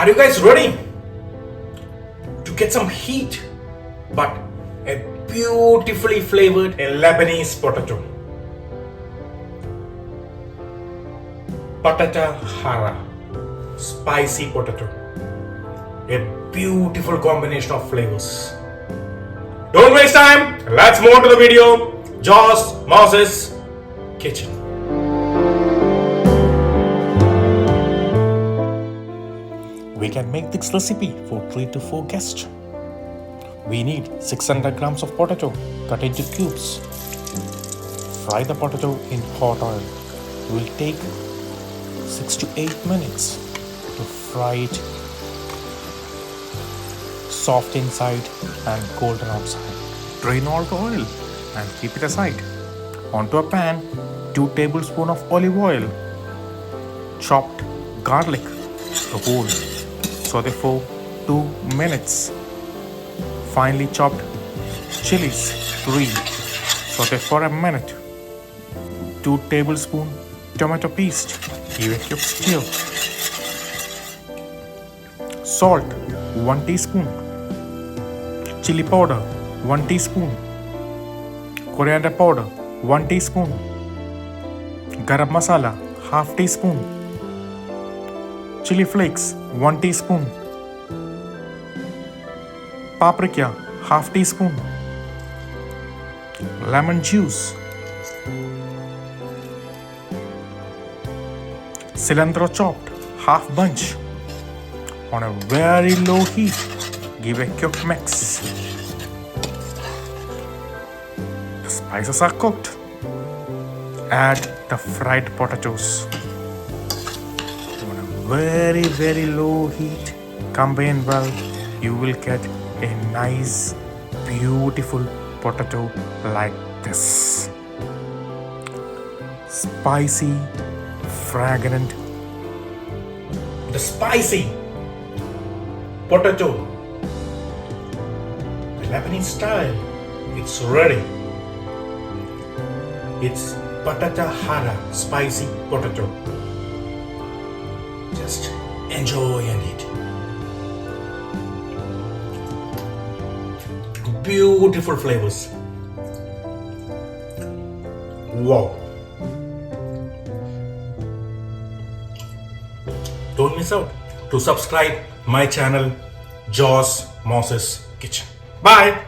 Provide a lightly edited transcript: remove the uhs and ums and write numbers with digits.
Are you guys ready to get some heat but a beautifully flavored Lebanese potato? Batata Harra, spicy potato. A beautiful combination of flavors. Don't waste time. Let's move on to the video. Joss Moses Kitchen. We can make this recipe for 3 to 4 guests. We need 600 grams of potato cut into cubes. Fry the potato in hot oil. It will take 6 to 8 minutes to fry it soft inside and golden outside. Drain all the oil and keep it aside. Onto a pan, 2 tablespoons of olive oil. Chopped garlic, the whole. Saute for 2 minutes. Finely chopped chilies, 3. Saute for a minute. 2 tablespoons tomato paste. Give a quick stir. Salt, 1 teaspoon. Chili powder, 1 teaspoon. Coriander powder, 1 teaspoon. Garam masala, half teaspoon. Chili flakes, 1 teaspoon. Paprika, half teaspoon. Lemon juice. Cilantro chopped, half bunch. On a very low heat, give a quick mix. The spices are cooked. Add the fried potatoes. On a very low heat, combine well, you will get a nice, beautiful potato like this. Spicy, fragrant. The spicy potato, the Lebanese style, it's ready. It's Batata Harra, spicy potato. Just enjoy and eat. Beautiful flavors. Wow. Don't miss out to subscribe my channel, Joss Moses Kitchen. Bye.